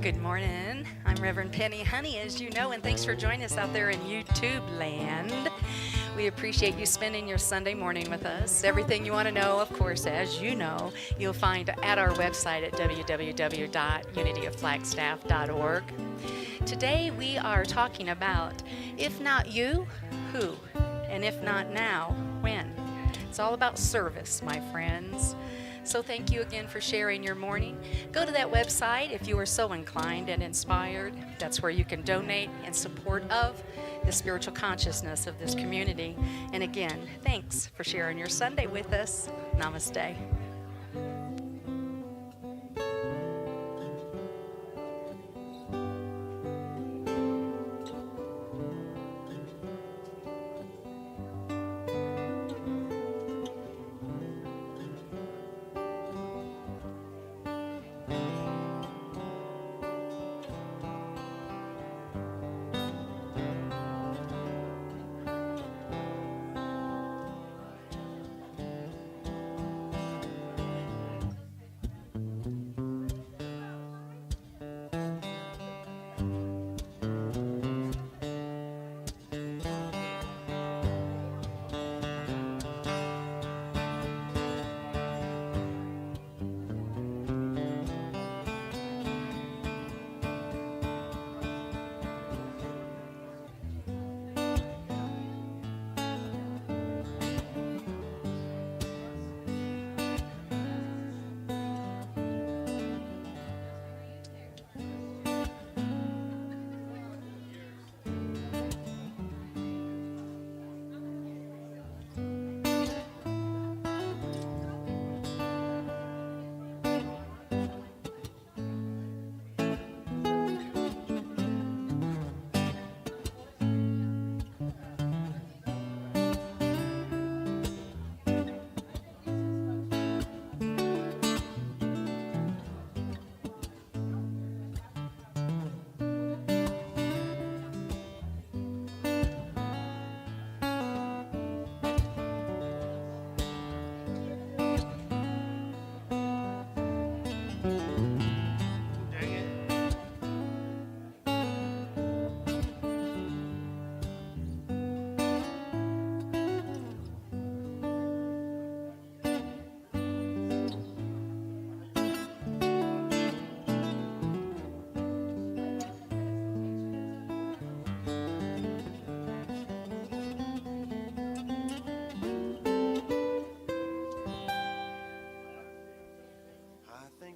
Good morning. I'm Reverend Penny Honey, as you know, and thanks for joining us out there in YouTube land. We appreciate you spending your Sunday morning with us. Everything you want to know, of course, as you know, you'll find at our website at www.unityofflagstaff.org. Today we are talking about, if not you, who? And if not now, when? It's all about service, my friends. So thank you again for sharing your morning. Go to that website if you are so inclined and inspired. That's where you can donate in support of the spiritual consciousness of this community. And again, thanks for sharing your Sunday with us. Namaste.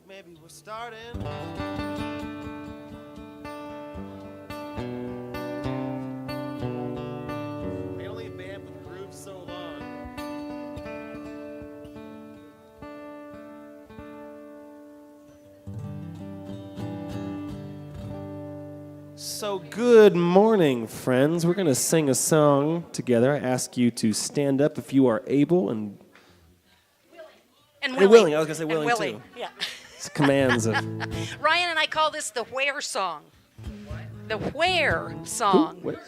Maybe we're starting. We only band with grooves so long. So good morning, friends. We're going to sing a song together. I ask you to stand up if you are able and willing. I was going to say willing too. Yeah. It's commands of Ryan and I call this the where song. The where song. What?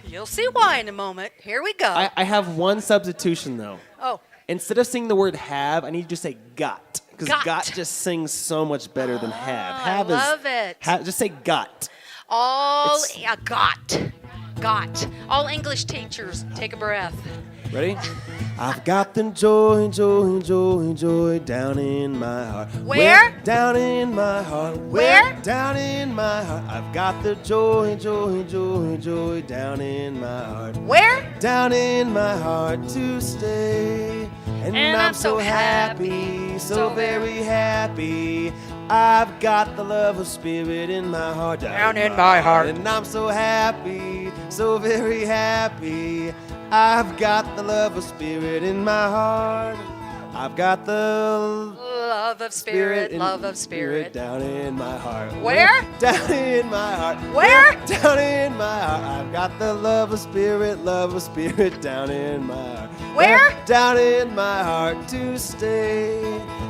You'll see why in a moment. Here we go. I have one substitution, though. Oh. Instead of saying the word have, I need you to say got. Because Got. just sings so much better than have. I love it. Just say got. Got. All English teachers, take a breath. Ready? I've got the joy down in my heart. Where? Down in my heart. Where? Down in my heart. I've got the joy down in my heart. Where? Down in my heart to stay. And I'm so happy, so very happy. I've got the love of spirit in my heart. Down in my heart. And I'm so happy, so very happy. I've got the love of spirit in my heart. I've got the love of spirit down in my heart. Where? Down in my heart. Where? Down in my heart. I've got the love of spirit down in my heart. Where? Down in my heart to stay.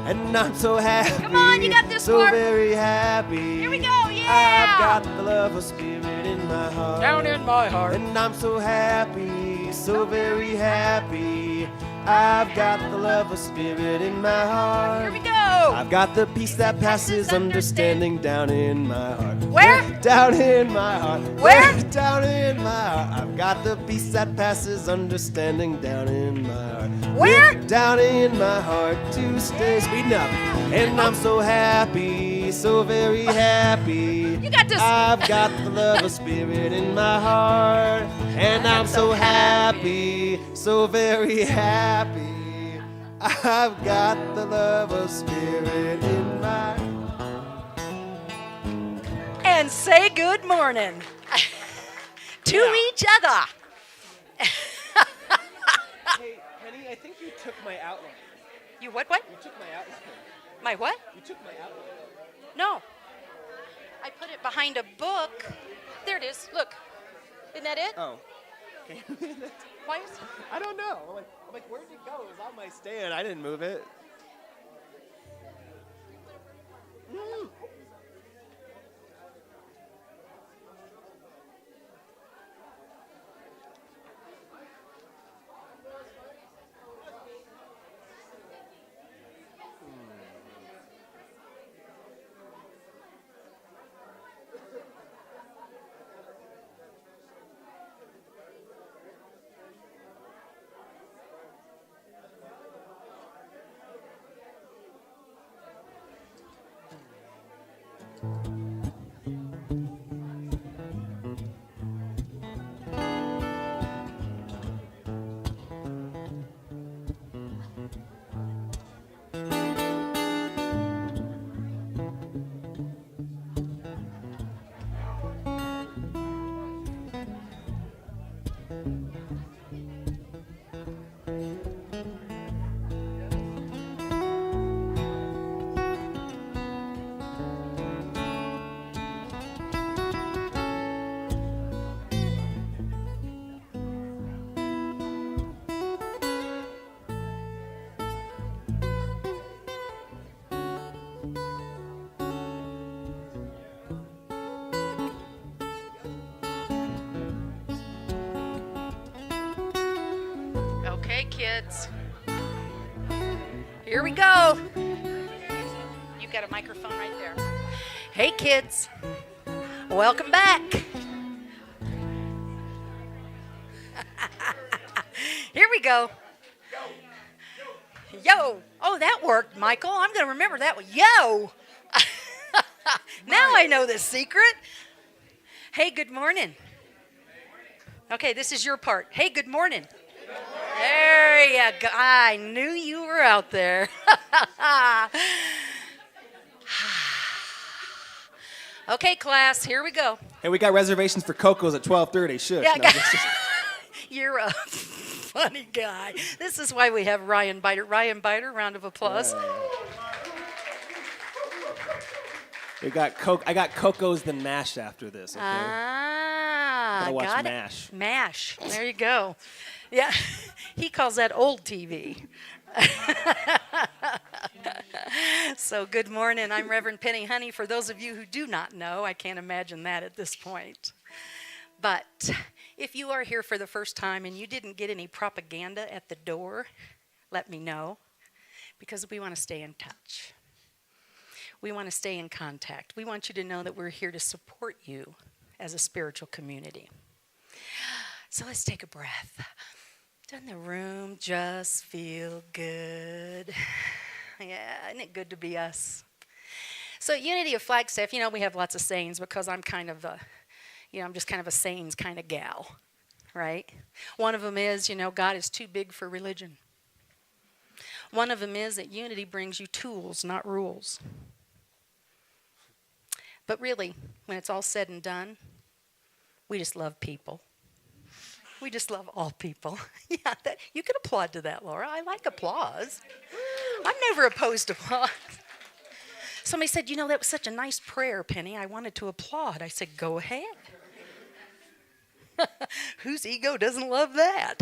And I'm so happy. Come on, you got this so part. very happy. Here we go, yeah. I've got the love of spirit in my heart. Down in my heart. And I'm so happy, so very happy. I've got the love of spirit in my heart. Here we go. I've got the peace that passes understanding down in my heart. Where? Down in my heart. Where? Down in my heart. I've got the peace that passes understanding down in my heart. Where? Down in my heart to stay. Speeding up. And I'm so happy, so very happy. You got this. I've got the love of spirit in my heart. And I'm so happy, so very happy. I've got the love of spirit in my heart. And say good morning to each other. Hey, Penny, I think you took my outline. You what? You took my outline. My what? You took my outline. No. I put it behind a book. There it is. Look. Isn't that it? Oh. Okay. Why is I don't know. I'm like, where'd it go? It was on my stand. I didn't move it. Okay, kids. Here we go. You've got a microphone right there. Hey, kids. Welcome back. Here we go. Yo. Oh, that worked, Michael. I'm going to remember that one. Yo. Now I know the secret. Hey, good morning. Okay, this is your part. Hey, good morning. There you go. I knew you were out there. Okay, class, here we go. Hey, we got reservations for Coco's at 12:30. Shush. Yeah, No, you're a funny guy. This is why we have Ryan Biter. Ryan Biter, round of applause. We got Coke. I got Coco's the Mash after this. Okay. Gotta watch got MASH. it. MASH. There you go. Yeah, he calls that old TV. So good morning. I'm Reverend Penny Honey. For those of you who do not know, I can't imagine that at this point. But if you are here for the first time and you didn't get any propaganda at the door, let me know, because we want to stay in touch. We want to stay in contact. We want you to know that we're here to support you as a spiritual community. So let's take a breath. Doesn't the room just feel good? Yeah, isn't it good to be us? So at Unity of Flagstaff, we have lots of sayings because I'm kind of I'm just kind of a sayings kind of gal, right? One of them is, God is too big for religion. One of them is that unity brings you tools, not rules. But really, when it's all said and done, we just love people. We just love all people. Yeah, you could applaud to that, Laura. I like applause. I'm never opposed to applause. Somebody said, that was such a nice prayer, Penny. I wanted to applaud. I said, go ahead. Whose ego doesn't love that?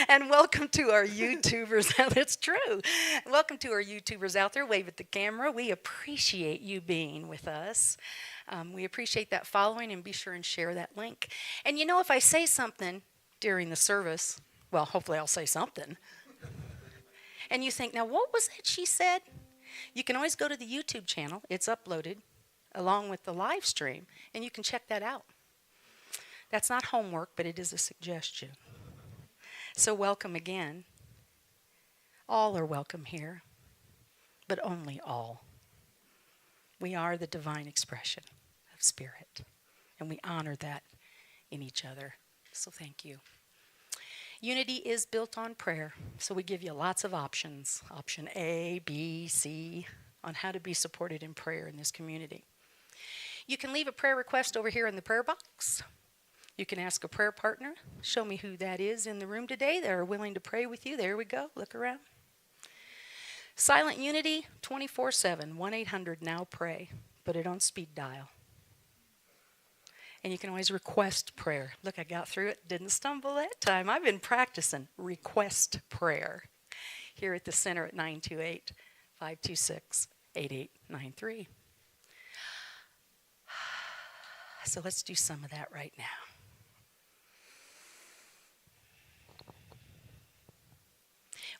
And welcome to our YouTubers. That's true. Welcome to our YouTubers out there. Wave at the camera. We appreciate you being with us. We appreciate that following, and be sure and share that link. And if I say something during the service, well, hopefully I'll say something. and you think, now what was that she said? You can always go to the YouTube channel. It's uploaded along with the live stream, and you can check that out. That's not homework, but it is a suggestion. So welcome again. All are welcome here, but only all. We are the divine expression of spirit, and we honor that in each other. So thank you. Unity is built on prayer, so we give you lots of options. Option A, B, C, on how to be supported in prayer in this community. You can leave a prayer request over here in the prayer box. You can ask a prayer partner. Show me who that is in the room today that are willing to pray with you. There we go. Look around. Silent Unity, 24/7, 1-800-NOW-PRAY. Put it on speed dial. And you can always request prayer. Look, I got through it. Didn't stumble that time. I've been practicing request prayer here at the center at 928-526-8893. So let's do some of that right now.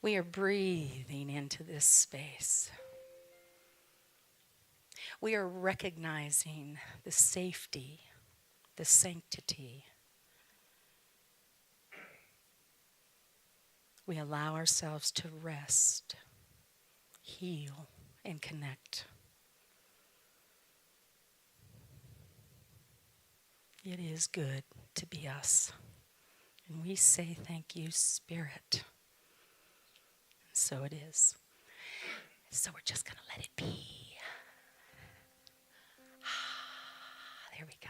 We are breathing into this space. We are recognizing the safety, the sanctity. We allow ourselves to rest, heal, and connect. It is good to be us. And we say thank you, Spirit. So it is. So we're just going to let it be. There we go.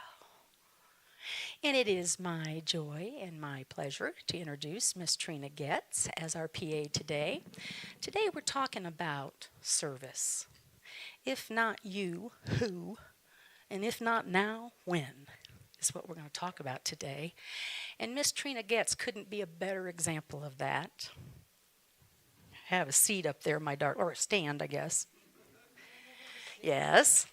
And it is my joy and my pleasure to introduce Miss Trina Getz as our PA today. Today we're talking about service. If not you, who? And if not now, when? Is what we're going to talk about today. And Miss Trina Getz couldn't be a better example of that. Have a seat up there, my dark, or a stand, I guess. Yes.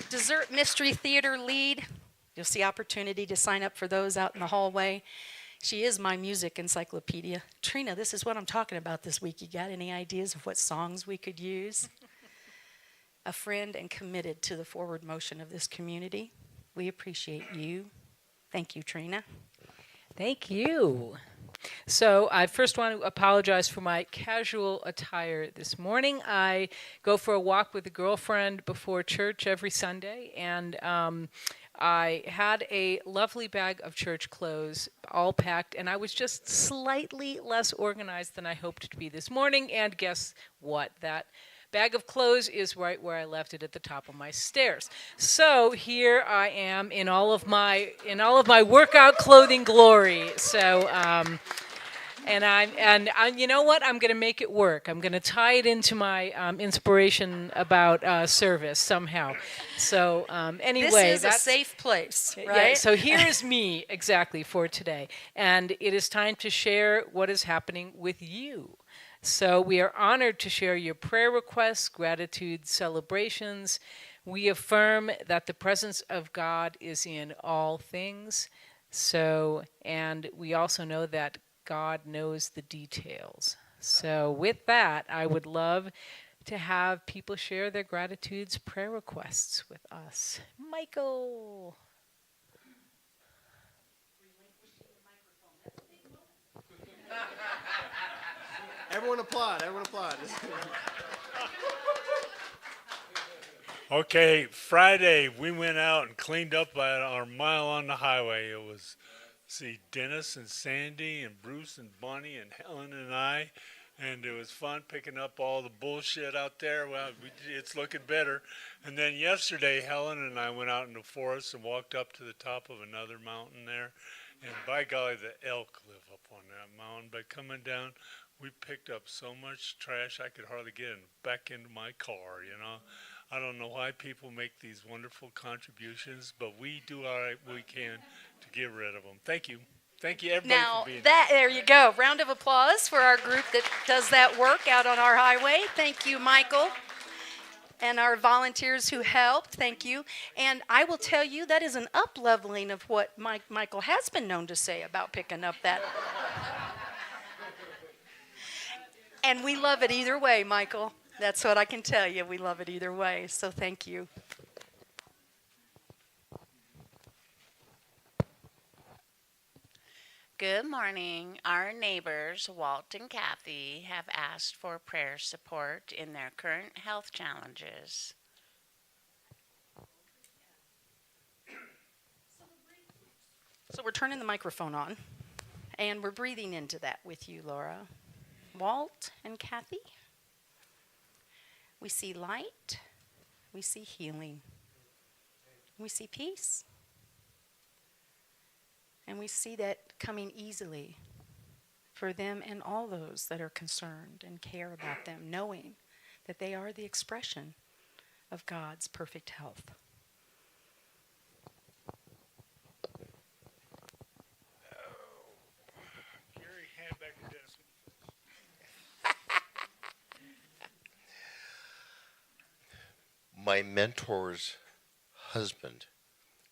Dessert Mystery Theater lead. You'll see opportunity to sign up for those out in the hallway. She is my music encyclopedia. Trina, this is what I'm talking about this week. You got any ideas of what songs we could use? A friend and committed to the forward motion of this community. We appreciate you. Thank you, Trina. Thank you. So I first want to apologize for my casual attire this morning. I go for a walk with a girlfriend before church every Sunday, and I had a lovely bag of church clothes all packed, and I was just slightly less organized than I hoped to be this morning, and guess what? That bag of clothes is right where I left it at the top of my stairs. So here I am in all of my workout clothing glory. So and you know what? I'm going to make it work. I'm going to tie it into my inspiration about service somehow. So anyway, this is a safe place, right? Yeah, so here is me exactly for today, and it is time to share what is happening with you. So we are honored to share your prayer requests, gratitude, celebrations. We affirm that the presence of God is in all things. So, and we also know that God knows the details. So with that, I would love to have people share their gratitudes, prayer requests with us. Michael. Everyone applaud. Okay, Friday we went out and cleaned up at our mile on the highway. It was, Dennis and Sandy and Bruce and Bonnie and Helen and I, and it was fun picking up all the bullshit out there. Well, it's looking better. And then yesterday, Helen and I went out in the forest and walked up to the top of another mountain there, and by golly, the elk live up on that mountain. By coming down, we picked up so much trash I could hardly get it back into my car, you know. I don't know why people make these wonderful contributions, but we do all right we can to get rid of them. Thank you. Thank you, everybody, Now, for being there you go. Round of applause for our group that does that work out on our highway. Thank you, Michael. And our volunteers who helped, thank you. And I will tell you, that is an up-leveling of what Michael has been known to say about picking up that And we love it either way, Michael. That's what I can tell you. We love it either way. So thank you. Good morning. Our neighbors, Walt and Kathy, have asked for prayer support in their current health challenges. So we're turning the microphone on, and we're breathing into that with you, Laura. Walt and Kathy, we see light, we see healing, we see peace, and we see that coming easily for them and all those that are concerned and care about them, knowing that they are the expression of God's perfect health. Gary, hand back to Dennis. My mentor's husband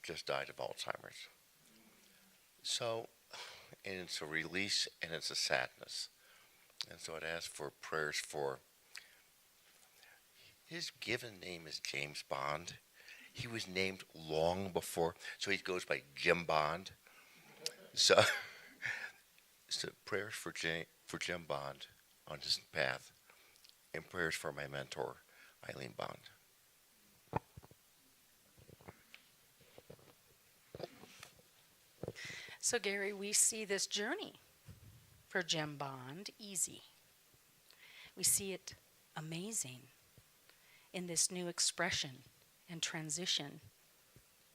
just died of Alzheimer's. So, and it's a release and it's a sadness. And so I'd ask for prayers for, his given name is James Bond. He was named long before, so he goes by Jim Bond. So prayers for Jim Bond on his path, and prayers for my mentor, Eileen Bond. So, Gary, we see this journey for Jim Bond easy. We see it amazing in this new expression and transition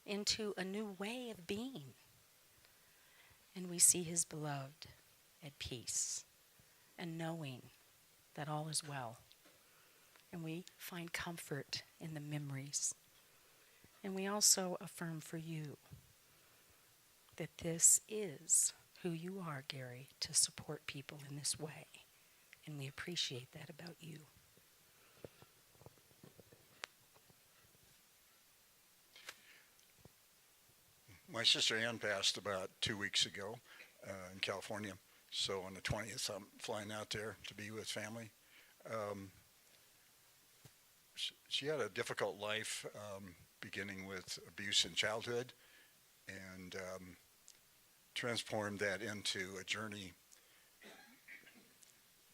into a new way of being. And we see his beloved at peace and knowing that all is well. And we find comfort in the memories. And we also affirm for you that this is who you are, Gary, to support people in this way. And we appreciate that about you. My sister Ann passed about 2 weeks ago in California. So on the 20th, I'm flying out there to be with family. She had a difficult life, beginning with abuse in childhood, and transformed that into a journey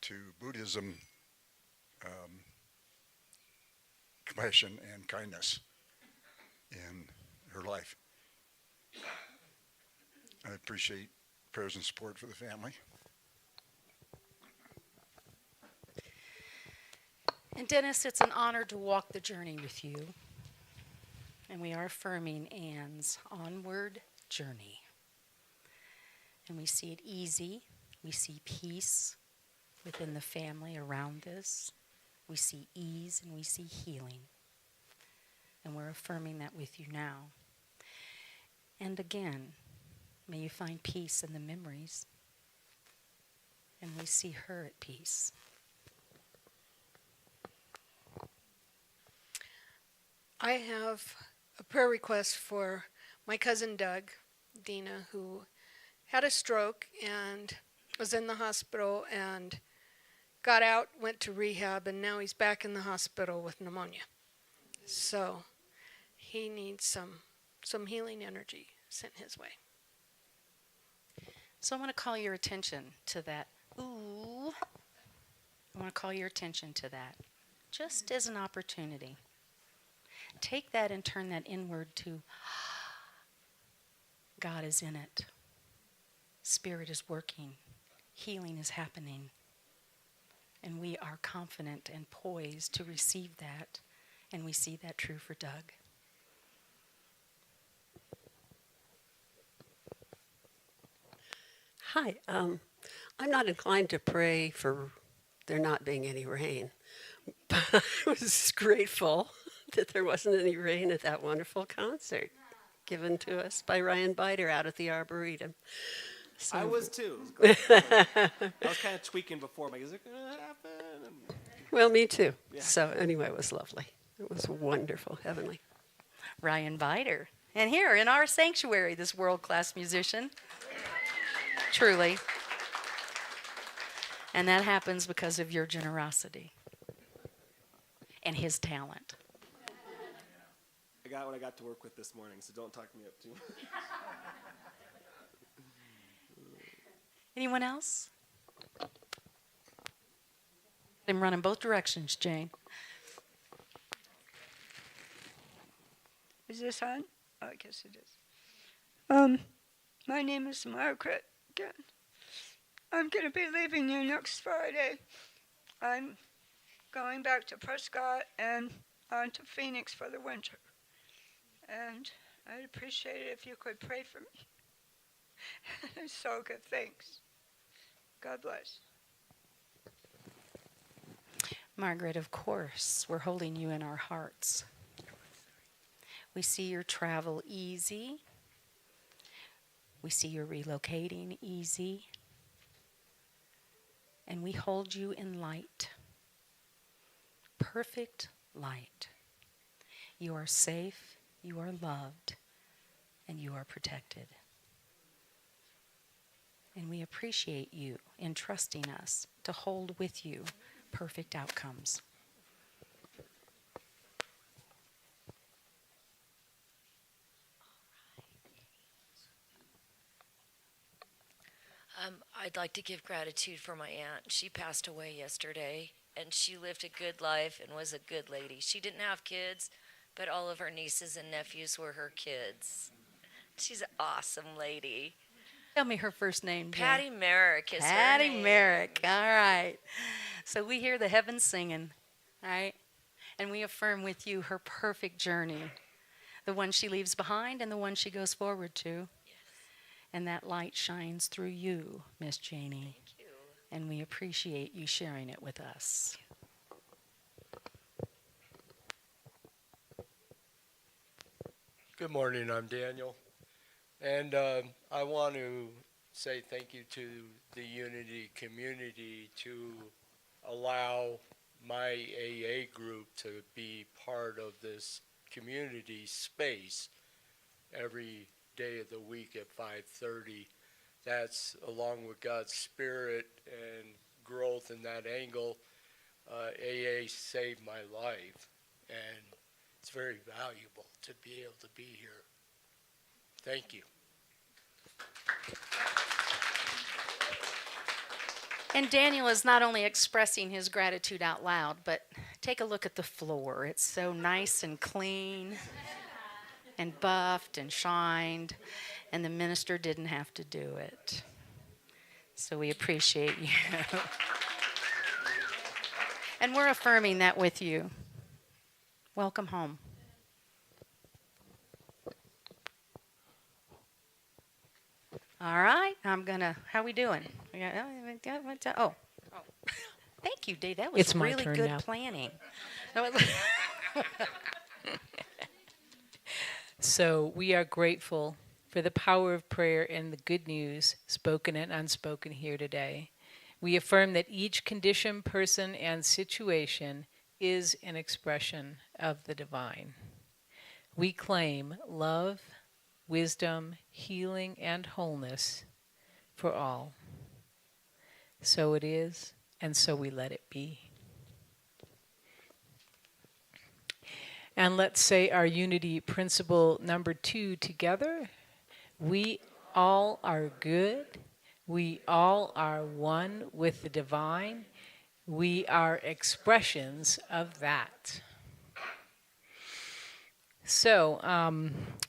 to Buddhism, compassion and kindness in her life. I appreciate prayers and support for the family. And Dennis, it's an honor to walk the journey with you. And we are affirming Ann's onward journey. And we see it easy. We see peace within the family around this. We see ease and we see healing. And we're affirming that with you now. And again, may you find peace in the memories. And we see her at peace. I have a prayer request for my cousin Doug, Dina, who had a stroke and was in the hospital and got out, went to rehab, and now he's back in the hospital with pneumonia. So he needs some healing energy sent his way. So I want to call your attention to that. Ooh. I want to call your attention to that, just as an opportunity. Take that and turn that inward to God is in it. Spirit is working. Healing is happening. And we are confident and poised to receive that. And we see that true for Doug. Hi. I'm not inclined to pray for there not being any rain, but I was grateful that there wasn't any rain at that wonderful concert given to us by Ryan Biter out at the Arboretum. So, I was too. It was great. I was kind of tweaking before, like, is it going to happen? well, me too. Yeah. So anyway, it was lovely. It was wonderful, heavenly. Ryan Biter. And here in our sanctuary, this world-class musician. Truly. And that happens because of your generosity and his talent. I got what I got to work with this morning, so don't talk me up too much. Anyone else? I'm running both directions, Jane. Is this on? Oh, I guess it is. My name is Margaret again. I'm going to be leaving you next Friday. I'm going back to Prescott and on to Phoenix for the winter. And I'd appreciate it if you could pray for me. So good, thanks. God bless. Margaret, of course, we're holding you in our hearts. We see your travel easy. We see your relocating easy. And we hold you in light. Perfect light. You are safe, you are loved, and you are protected. And we appreciate you in trusting us to hold with you perfect outcomes. I'd like to give gratitude for my aunt. She passed away yesterday, and she lived a good life and was a good lady. She didn't have kids, but all of her nieces and nephews were her kids. She's an awesome lady. Tell me her first name, Jane. Patty Merrick is her Patty name. Merrick. All right. So we hear the heavens singing, all right? And we affirm with you her perfect journey, the one she leaves behind and the one she goes forward to. And that light shines through you, Miss Janie. Thank you. And we appreciate you sharing it with us. Good morning, I'm Daniel. And I want to say thank you to the Unity community to allow my AA group to be part of this community space every day of the week at 5:30. That's along with God's Spirit and growth in that angle. AA saved my life, and it's very valuable to be able to be here. Thank you. And Daniel is not only expressing his gratitude out loud, but take a look at the floor. It's so nice and clean and buffed and shined, and the minister didn't have to do it. So we appreciate you. And we're affirming that with you. Welcome home. All right, how we doing? Oh. Thank you, Dave. That was It's my really turn good now. planning. So we are grateful for the power of prayer and the good news, spoken and unspoken, here today. We affirm that each condition, person, and situation is an expression of the divine. We claim love, wisdom, healing, and wholeness for all. So it is, and so we let it be. And let's say our unity principle number 2 together. We all are good. We all are one with the divine. We are expressions of that. So,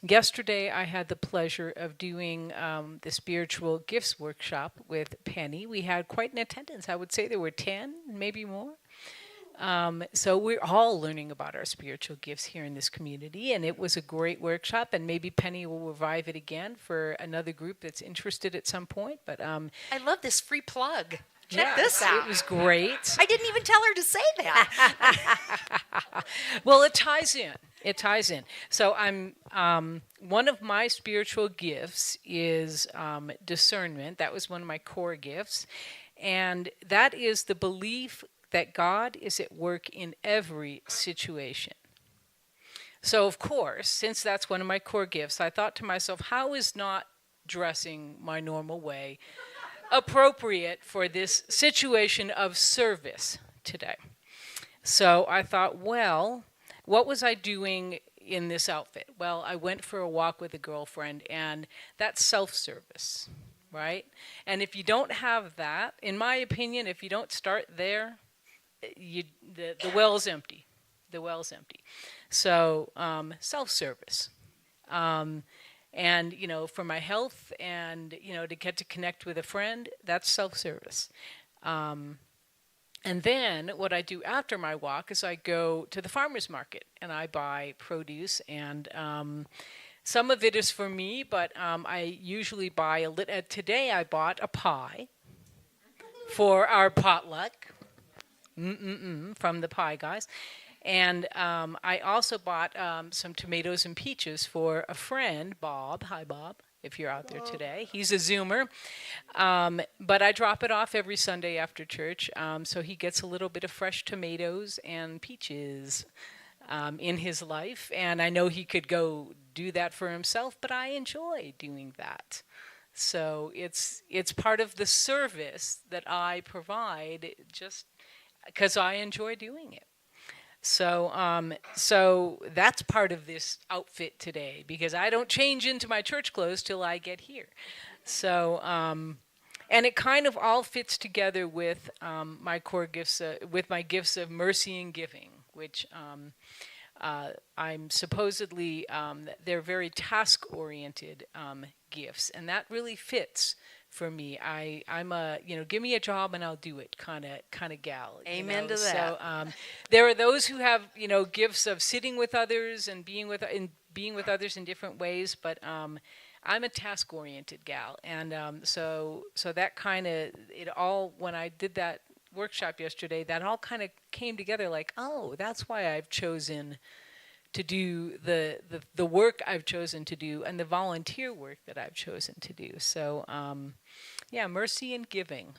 yesterday I had the pleasure of doing the spiritual gifts workshop with Penny. We had quite an attendance. I would say there were 10, maybe more. So we're all learning about our spiritual gifts here in this community, and it was a great workshop, and maybe Penny will revive it again for another group that's interested at some point. But I love this free plug. Check this out. It was great. I didn't even tell her to say that. Well, it ties in. It ties in. So one of my spiritual gifts is discernment. That was one of my core gifts. And that is the belief that God is at work in every situation. So, of course, since that's one of my core gifts, I thought to myself, how is not dressing my normal way appropriate for this situation of service today. So I thought, well, what was I doing in this outfit? Well, I went for a walk with a girlfriend, and that's self-service, right? And if you don't have that, in my opinion, if you don't start there, the well's empty. The well's empty. So self-service. And, for my health and, to get to connect with a friend, that's self-service. And then what I do after my walk is I go to the farmer's market and I buy produce, and some of it is for me, but I usually buy today I bought a pie for our potluck from the pie guys. And I also bought some tomatoes and peaches for a friend, Bob. Hi, Bob, if you're out there today. He's a Zoomer. But I drop it off every Sunday after church, so he gets a little bit of fresh tomatoes and peaches in his life. And I know he could go do that for himself, but I enjoy doing that. So it's part of the service that I provide just because I enjoy doing it. So that's part of this outfit today, because I don't change into my church clothes till I get here. So, and it kind of all fits together with my core gifts, with my gifts of mercy and giving, which I'm supposedly, they're very task-oriented gifts, and that really fits for me. I'm a, give me a job and I'll do it kind of gal. Amen to that. So there are those who have, gifts of sitting with others and being with others in different ways, but I'm a task-oriented gal, and so that kind of, it all, when I did that workshop yesterday, that all kind of came together like, oh, that's why I've chosen to do the work I've chosen to do and the volunteer work that I've chosen to do. So, mercy and giving,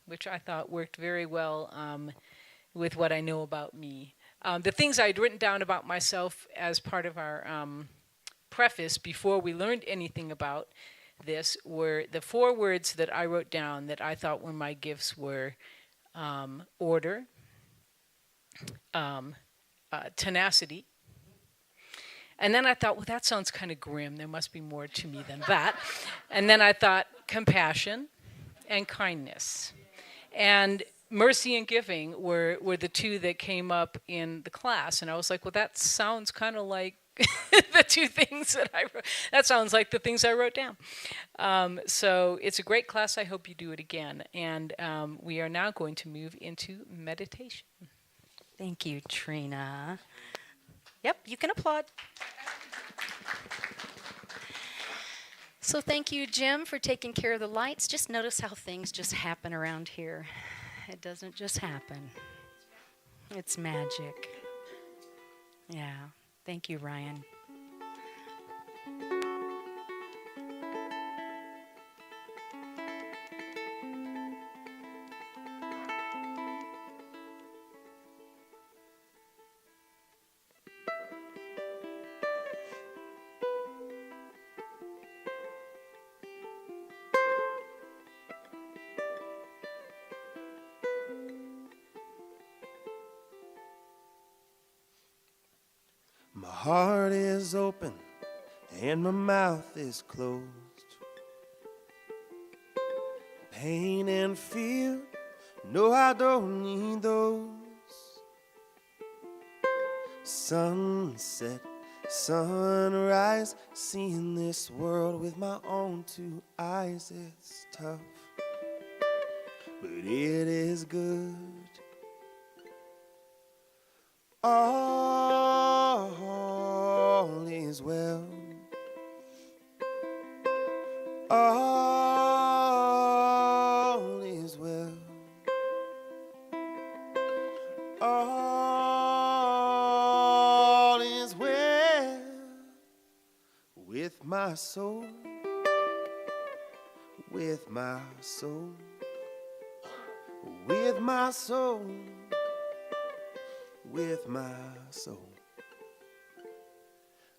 which I thought worked very well with what I know about me. The things I'd written down about myself as part of our preface before we learned anything about this were the 4 words that I wrote down that I thought were my gifts were order, tenacity. And then I thought, well, that sounds kind of grim. There must be more to me than that. And then I thought compassion and kindness. And mercy and giving were the 2 that came up in the class. And I was like, well, that sounds kind of like the 2 things that I wrote. That sounds like the things I wrote down. So it's a great class. I hope you do it again. And we are now going to move into meditation. Thank you, Trina. Yep, you can applaud. So thank you, Jim, for taking care of the lights. Just notice how things just happen around here. It doesn't just happen. It's magic. Yeah. Thank you, Ryan. My heart is open and my mouth is closed. Pain and fear, no, I don't need those. Sunset, sunrise, seeing this world with my own 2 eyes. It's tough, but it is good. All is well. All is well. All is well with my soul. With my soul. With my soul. With my soul.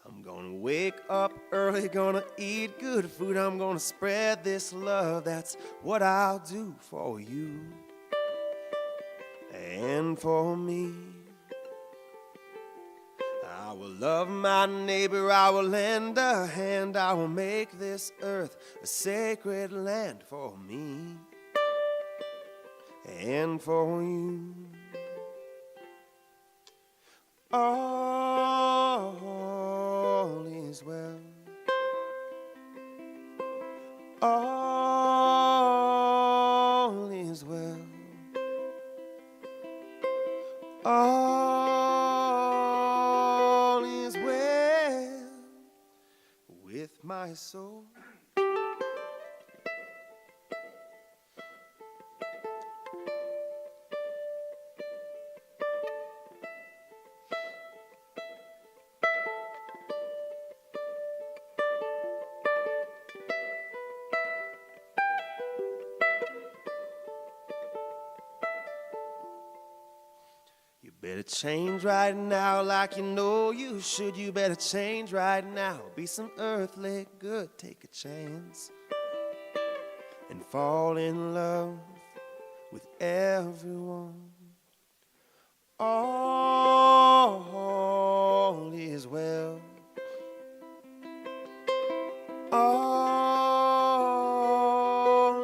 I'm I'm gonna wake up early, gonna eat good food. I'm gonna spread this love. That's what I'll do for you and for me. I will love my neighbor, I will lend a hand. I will make this earth a sacred land for me and for you. All is well. All is well. All is well with my soul. You better change right now like you know you should. You better change right now. Be some earthly good. Take a chance and fall in love with everyone. All is well. All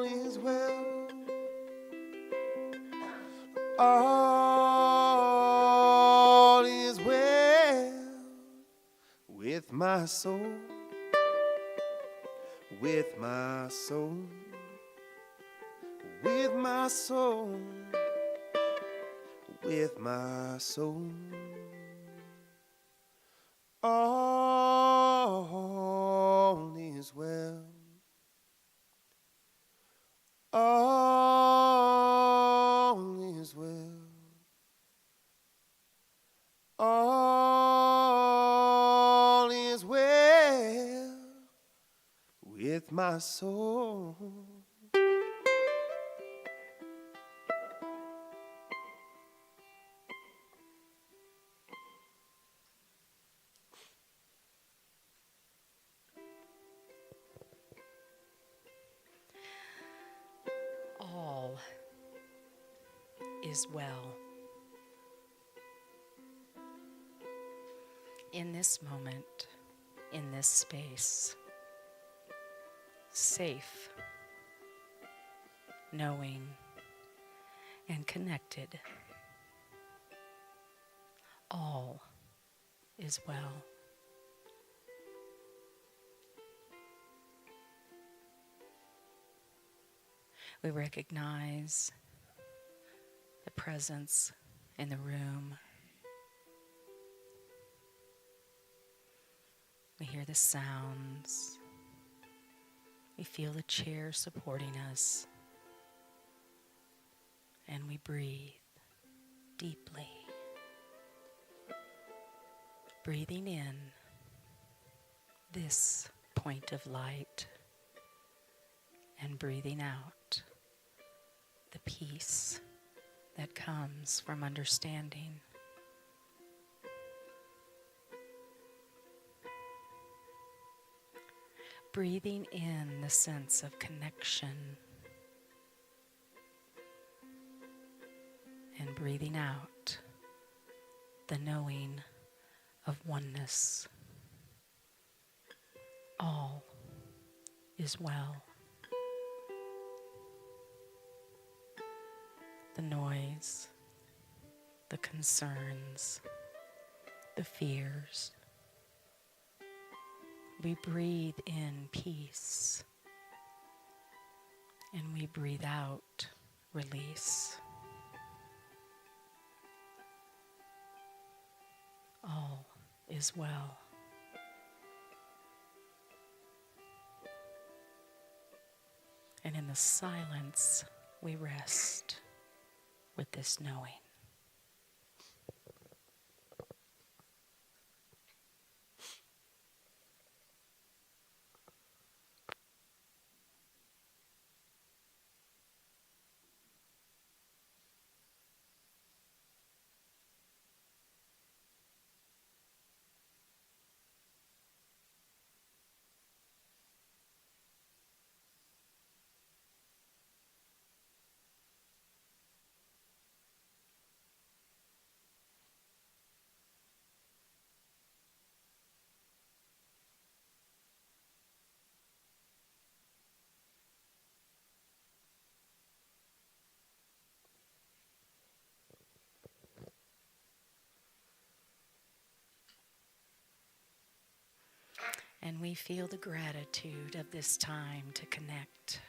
is well. All is well with my soul, with my soul, with my soul, with my soul. All is well. All is well. All is well with my soul. All is well. In this moment, in this space, safe, knowing, and connected. All is well. We recognize the presence in the room. We hear the sounds. We feel the chair supporting us. And we breathe deeply. Breathing in this point of light and breathing out the peace that comes from understanding. Breathing in the sense of connection and breathing out the knowing of oneness. All is well. The noise, the concerns, the fears. We breathe in peace, and we breathe out release. All is well. And in the silence, we rest with this knowing. And we feel the gratitude of this time to connect.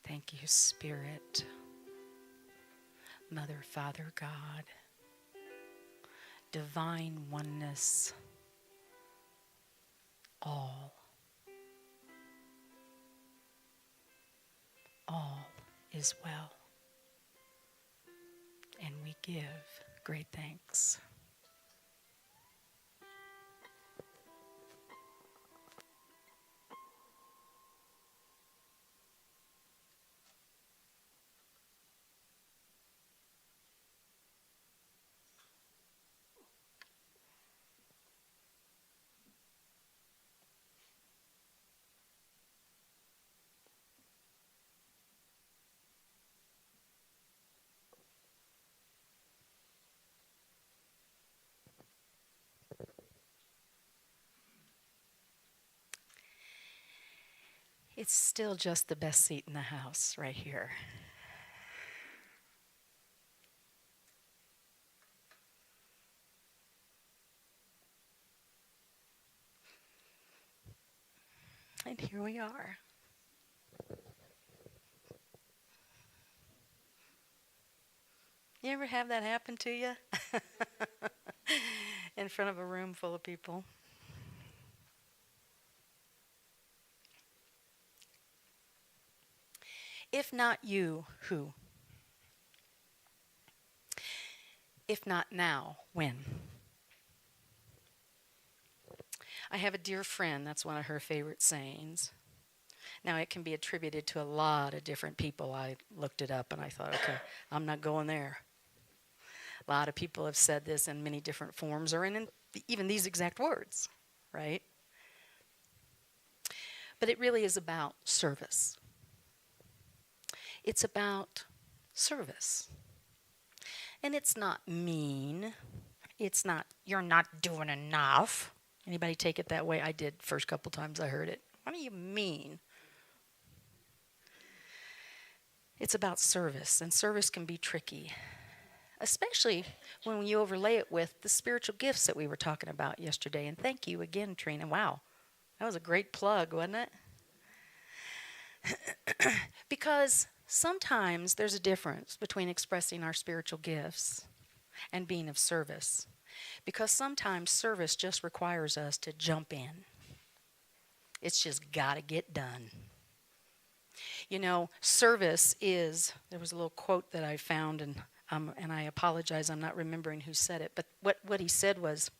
Thank you, Spirit, Mother, Father, God, divine oneness, all is well. And we give great thanks. It's still just the best seat in the house right here. And here we are. You ever have that happen to you? In front of a room full of people? If not you, who? If not now, when? I have a dear friend, that's one of her favorite sayings. Now, it can be attributed to a lot of different people. I looked it up and I thought, okay, I'm not going there. A lot of people have said this in many different forms or in even these exact words, right? But it really is about service. It's about service. And it's not mean. It's not, you're not doing enough. Anybody take it that way? I did first couple times I heard it. What do you mean? It's about service, and service can be tricky, especially when you overlay it with the spiritual gifts that we were talking about yesterday. And thank you again, Trina. Wow, that was a great plug, wasn't it? Because sometimes there's a difference between expressing our spiritual gifts and being of service. Because sometimes service just requires us to jump in. It's just got to get done. You know, service is, there was a little quote that I found, and I apologize, I'm not remembering who said it, but what he said was,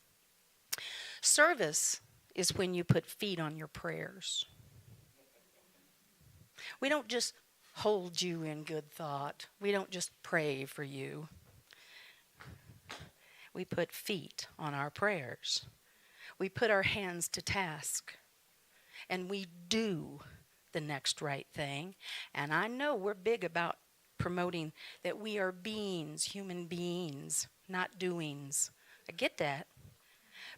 service is when you put feet on your prayers. We don't just hold you in good thought. We don't just pray for you. We put feet on our prayers. We put our hands to task. And we do the next right thing. And I know we're big about promoting that we are beings, human beings, not doings. I get that.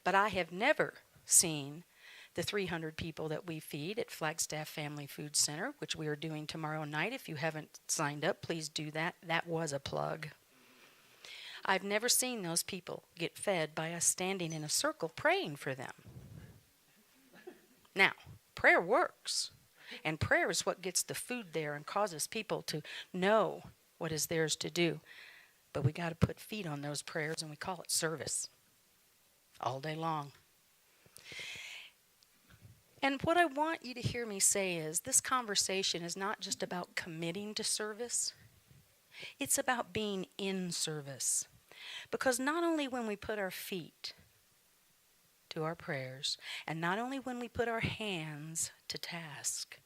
But I have never seen the 300 people that we feed at Flagstaff Family Food Center, which we are doing tomorrow night. If you haven't signed up, please do that. That was a plug. I've never seen those people get fed by us standing in a circle praying for them. Now, prayer works, and prayer is what gets the food there and causes people to know what is theirs to do. But we got to put feet on those prayers, and we call it service all day long. And what I want you to hear me say is this conversation is not just about committing to service. It's about being in service. Because not only when we put our feet to our prayers, and not only when we put our hands to task,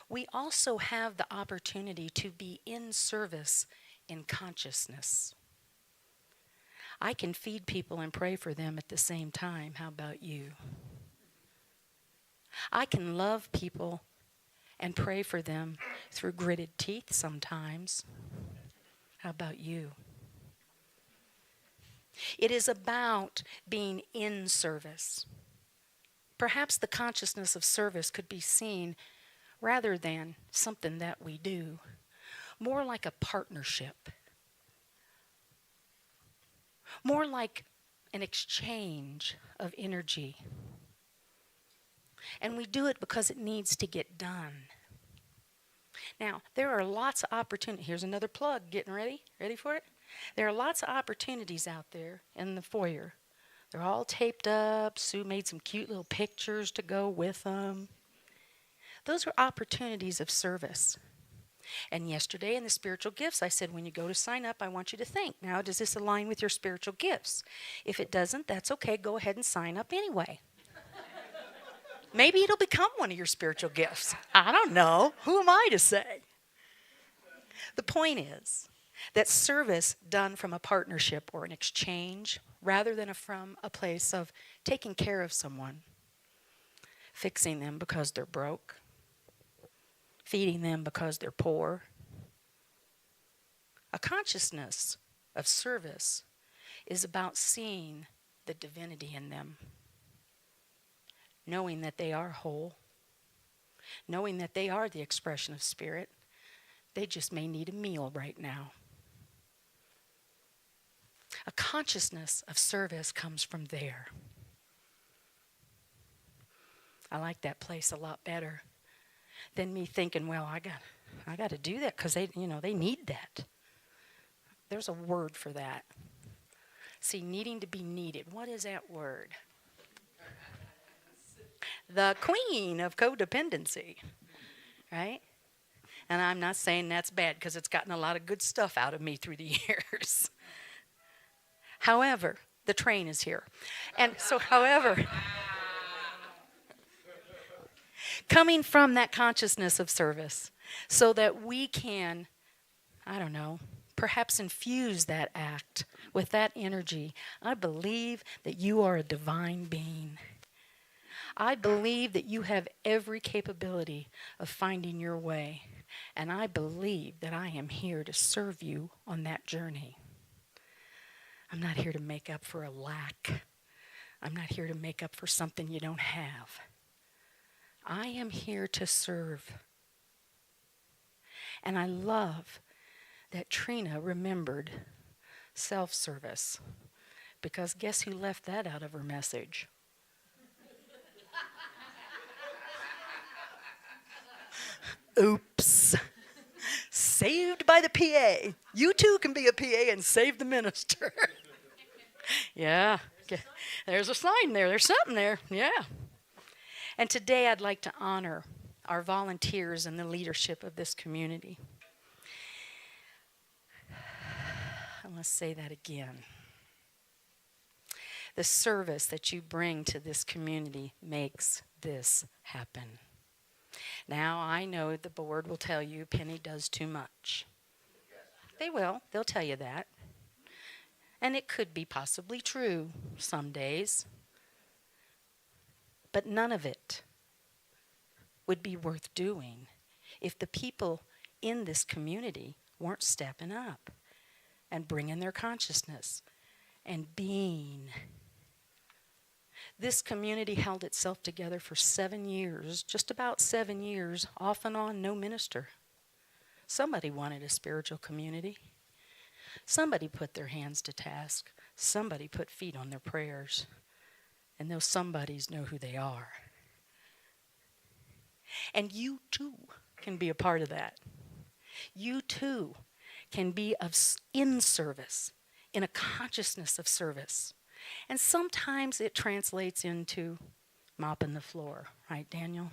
we also have the opportunity to be in service in consciousness. I can feed people and pray for them at the same time. How about you? I can love people and pray for them through gritted teeth sometimes. How about you? It is about being in service. Perhaps the consciousness of service could be seen rather than something that we do, more like a partnership, more like an exchange of energy. And we do it because it needs to get done. Now, there are lots of opportunities. Here's another plug. Getting ready? Ready for it? There are lots of opportunities out there in the foyer. They're all taped up. Sue made some cute little pictures to go with them. Those are opportunities of service. And yesterday in the spiritual gifts, I said, when you go to sign up, I want you to think, now, does this align with your spiritual gifts? If it doesn't, that's okay. Go ahead and sign up anyway. Maybe it'll become one of your spiritual gifts. I don't know. Who am I to say? The point is that service done from a partnership or an exchange rather than from a place of taking care of someone, fixing them because they're broke, feeding them because they're poor. A consciousness of service is about seeing the divinity in them, knowing that they are whole, knowing that they are the expression of spirit. They just may need a meal right now. A consciousness of service comes from there. I like that place a lot better than me thinking, well, I got to do that because they need that. There's a word for that. See, needing to be needed. What is that word? The queen of codependency, right? And I'm not saying that's bad because it's gotten a lot of good stuff out of me through the years. However, the train is here. And so, coming from that consciousness of service so that we can, perhaps infuse that act with that energy. I believe that you are a divine being. I believe that you have every capability of finding your way. And I believe that I am here to serve you on that journey. I'm not here to make up for a lack. I'm not here to make up for something you don't have. I am here to serve. And I love that Trina remembered self-service, because guess who left that out of her message? Oops. Saved by the PA. You too can be a PA and save the minister. Yeah. There's a sign there. There's something there. Yeah. And today I'd like to honor our volunteers and the leadership of this community. And let's say that again. The service that you bring to this community makes this happen. Now, I know the board will tell you Penny does too much. They will. They'll tell you that. And it could be possibly true some days. But none of it would be worth doing if the people in this community weren't stepping up and bringing their consciousness and being. This community held itself together for 7 years, just about 7 years, off and on, no minister. Somebody wanted a spiritual community. Somebody put their hands to task. Somebody put feet on their prayers. And those somebodies know who they are. And you too can be a part of that. You too can be in service, in a consciousness of service. And sometimes it translates into mopping the floor, right, Daniel?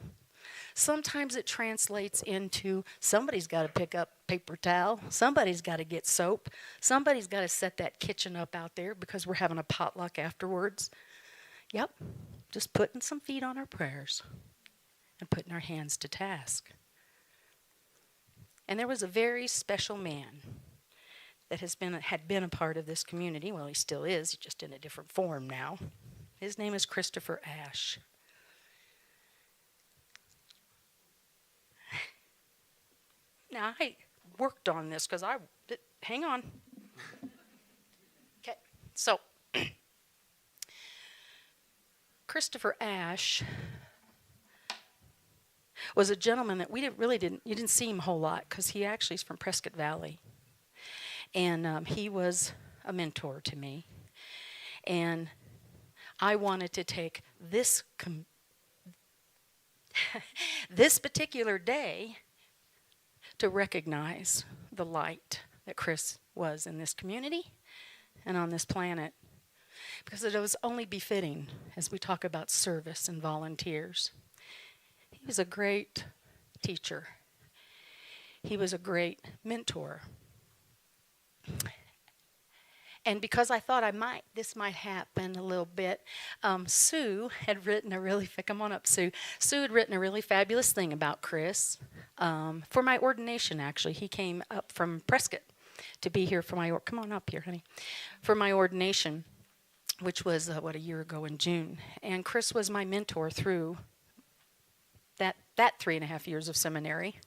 Sometimes it translates into somebody's got to pick up paper towel. Somebody's got to get soap. Somebody's got to set that kitchen up out there because we're having a potluck afterwards. Yep, just putting some feet on our prayers and putting our hands to task. And there was a very special man that had been a part of this community. Well, he still is, just in a different form now. His name is Christopher Ash. Now, I worked on this because hang on. Okay, so Christopher Ash was a gentleman that you didn't see him a whole lot because he actually is from Prescott Valley. And he was a mentor to me. And I wanted to take this this particular day to recognize the light that Chris was in this community and on this planet, because it was only befitting as we talk about service and volunteers. He was a great teacher. He was a great mentor. And because I thought this might happen a little bit, Sue had written a really, come on up, Sue. Sue had written a really fabulous thing about Chris for my ordination, actually. He came up from Prescott to be here for my, come on up here, honey, for my ordination, which was, a year ago in June. And Chris was my mentor through that 3.5 years of seminary.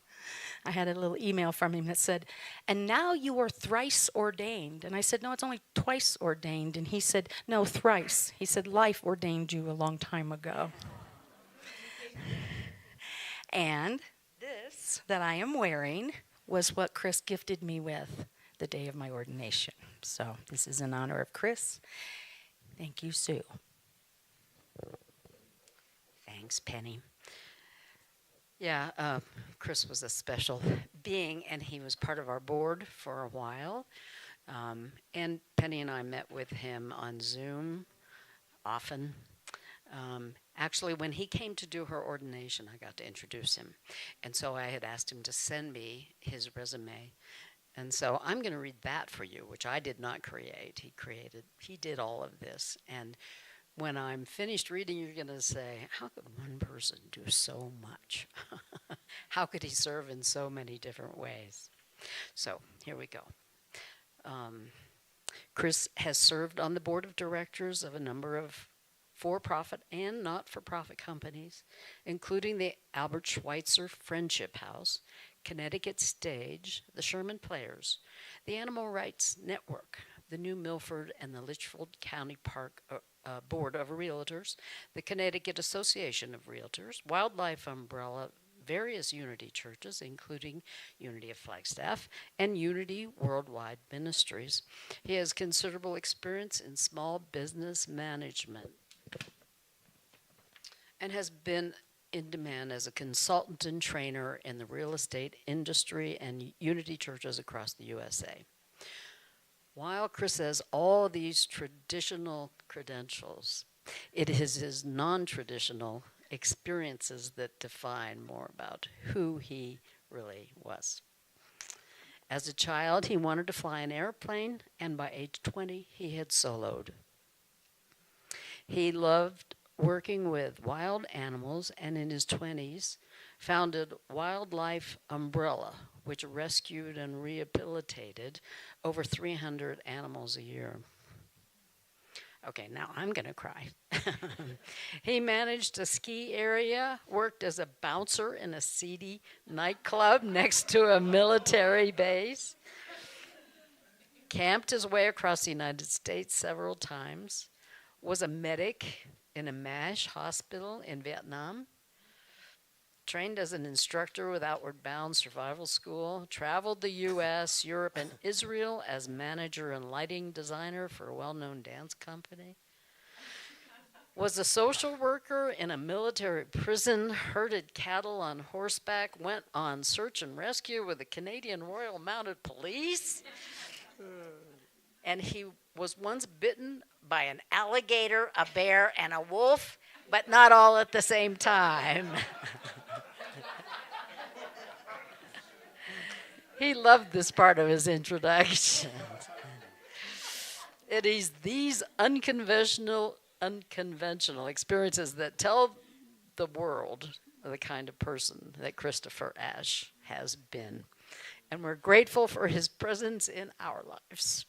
I had a little email from him that said, "And now you are thrice ordained." And I said, "No, it's only twice ordained." And he said, "No, thrice." He said, "Life ordained you a long time ago." And this that I am wearing was what Chris gifted me with the day of my ordination. So this is in honor of Chris. Thank you, Sue. Thanks, Penny. Yeah, Chris was a special being, and he was part of our board for a while. And Penny and I met with him on Zoom often. Actually, when he came to do her ordination, I got to introduce him. And so I had asked him to send me his resume. And so I'm going to read that for you, which I did not create. He did all of this. And when I'm finished reading, you're going to say, how could one person do so much? How could he serve in so many different ways? So here we go. Chris has served on the board of directors of a number of for-profit and not-for-profit companies, including the Albert Schweitzer Friendship House, Connecticut Stage, the Sherman Players, the Animal Rights Network, the New Milford and the Litchfield County Park Board of Realtors, the Connecticut Association of Realtors, Wildlife Umbrella, various Unity churches, including Unity of Flagstaff and Unity Worldwide Ministries. He has considerable experience in small business management and has been in demand as a consultant and trainer in the real estate industry and Unity churches across the USA. While Chris has all these traditional credentials, it is his non-traditional experiences that define more about who he really was. As a child, he wanted to fly an airplane, and by age 20, he had soloed. He loved working with wild animals, and in his 20s, founded Wildlife Umbrella, which rescued and rehabilitated over 300 animals a year. Okay, now I'm going to cry. He managed a ski area, worked as a bouncer in a seedy nightclub next to a military base, camped his way across the United States several times, was a medic in a MASH hospital in Vietnam, trained as an instructor with Outward Bound Survival School, traveled the U.S., Europe, and Israel as manager and lighting designer for a well-known dance company, was a social worker in a military prison, herded cattle on horseback, went on search and rescue with the Canadian Royal Mounted Police, and he was once bitten by an alligator, a bear, and a wolf, but not all at the same time. He loved this part of his introduction. It is these unconventional experiences that tell the world the kind of person that Christopher Ashe has been. And we're grateful for his presence in our lives.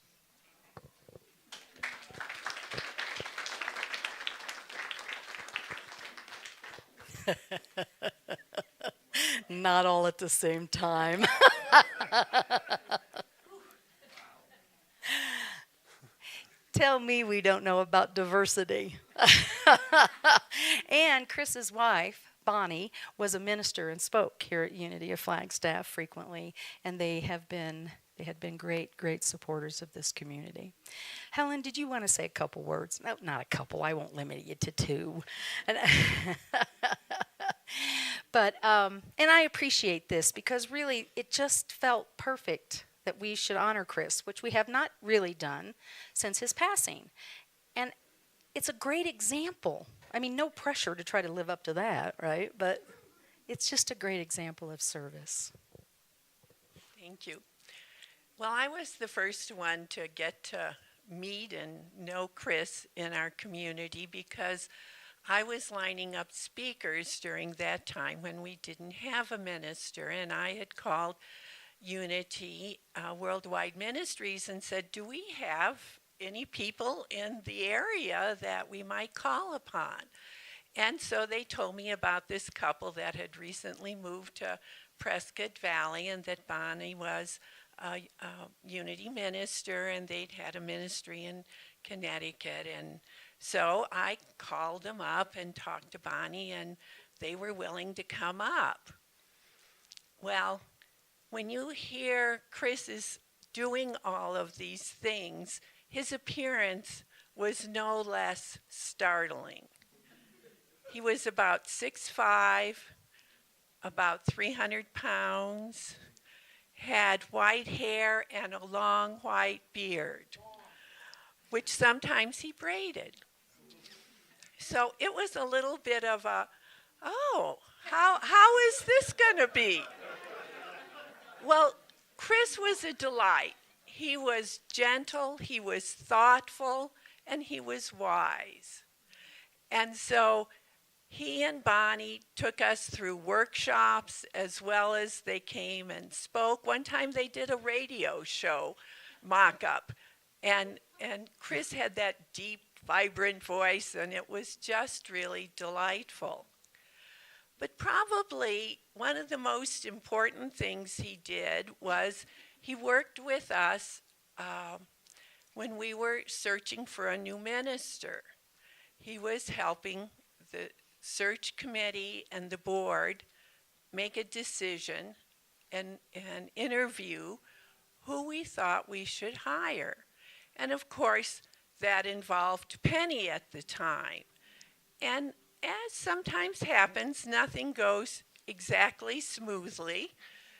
Not all at the same time. Tell me we don't know about diversity. And Chris's wife, Bonnie, was a minister and spoke here at Unity of Flagstaff frequently, and they have been They had been great, great supporters of this community. Helen, did you want to say a couple words? No, not a couple. I won't limit you to two. But, and I appreciate this because really it just felt perfect that we should honor Chris, which we have not really done since his passing. And it's a great example. I mean, no pressure to try to live up to that, right? But it's just a great example of service. Thank you. Well, I was the first one to get to meet and know Chris in our community because I was lining up speakers during that time when we didn't have a minister, and I had called Unity Worldwide Ministries and said, do we have any people in the area that we might call upon? And so they told me about this couple that had recently moved to Prescott Valley and that Bonnie was a Unity minister and they'd had a ministry in Connecticut. And so I called them up and talked to Bonnie and they were willing to come up. Well, when you hear Chris is doing all of these things, his appearance was no less startling. He was about 6'5", about 300 pounds, had white hair and a long white beard, which sometimes he braided. So it was a little bit of a, oh, how is this going to be? Well, Chris was a delight. He was gentle, he was thoughtful, and he was wise. And so he and Bonnie took us through workshops as well as they came and spoke. One time they did a radio show mock-up, and Chris had that deep, vibrant voice, and it was just really delightful. But probably one of the most important things he did was he worked with us when we were searching for a new minister. He was helping the search committee and the board make a decision and interview who we thought we should hire. And of course, that involved Penny at the time. And as sometimes happens, nothing goes exactly smoothly.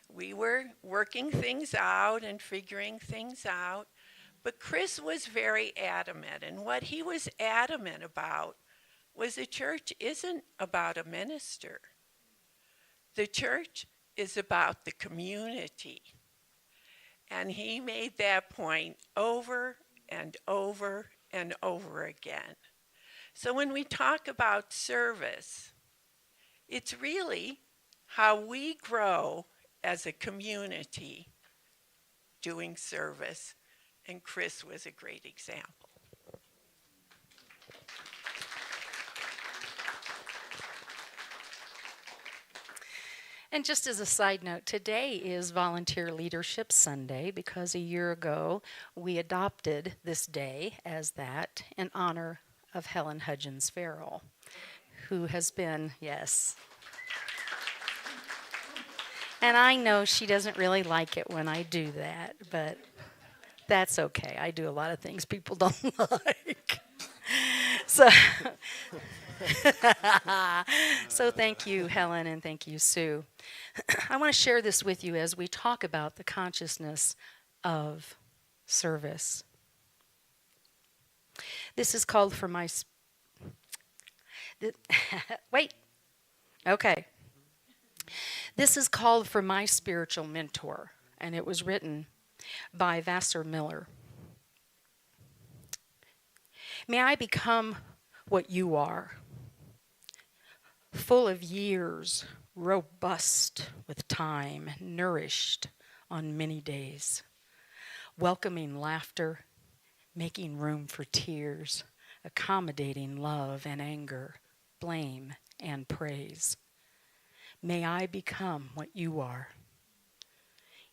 We were working things out and figuring things out. But Chris was very adamant. And what he was adamant about was the church isn't about a minister. The church is about the community. And he made that point over and over and over again. So when we talk about service, it's really how we grow as a community doing service. And Chris was a great example. And just as a side note, today is Volunteer Leadership Sunday because a year ago we adopted this day as that in honor of Helen Hudgens Farrell, who has been, yes. And I know she doesn't really like it when I do that, but that's okay. I do a lot of things people don't like. So thank you, Helen, and thank you, Sue. I want to share this with you as we talk about the consciousness of service. This is called for my... Wait. Okay. This is called for my spiritual mentor, and it was written by Vassar Miller. May I become what you are, full of years, robust with time, nourished on many days, welcoming laughter, making room for tears, accommodating love and anger, blame and praise. May I become what you are,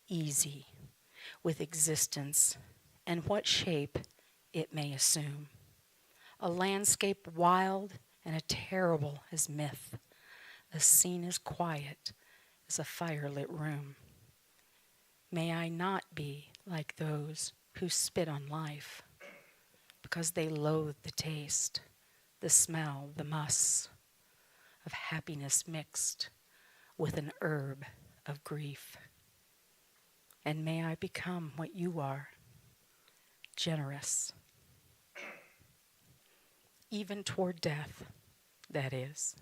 easy with existence and what shape it may assume. A landscape wild and a terrible as myth, a scene as quiet as a firelit room. May I not be like those who spit on life because they loathe the taste, the smell, the muss of happiness mixed with an herb of grief. And may I become what you are, generous, even toward death, that is,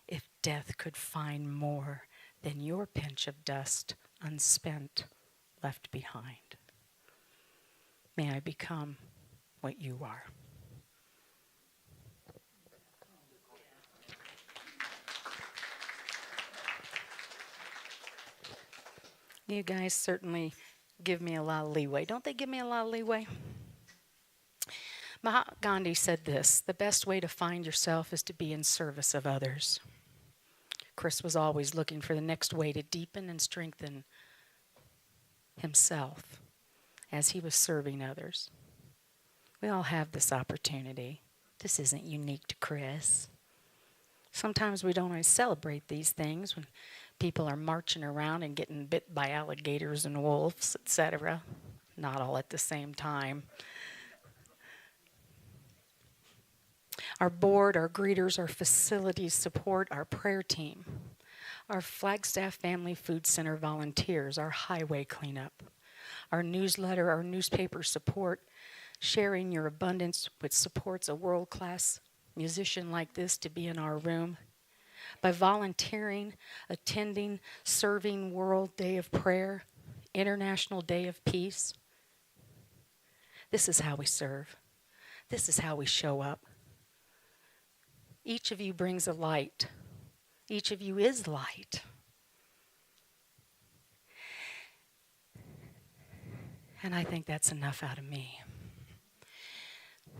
if death could find more than your pinch of dust unspent left behind. May I become what you are. You guys certainly give me a lot of leeway. Don't they give me a lot of leeway? Mahatma Gandhi said this: the best way to find yourself is to be in service of others. Chris was always looking for the next way to deepen and strengthen himself as he was serving others. We all have this opportunity. This isn't unique to Chris. Sometimes we don't always celebrate these things when people are marching around and getting bit by alligators and wolves, etc. Not all at the same time. Our board, our greeters, our facilities support, our prayer team, our Flagstaff Family Food Center volunteers, our highway cleanup, our newsletter, our newspaper support, sharing your abundance, which supports a world-class musician like this to be in our room. By volunteering, attending, serving World Day of Prayer, International Day of Peace. This is how we serve. This is how we show up. Each of you brings a light. Each of you is light. And I think that's enough out of me.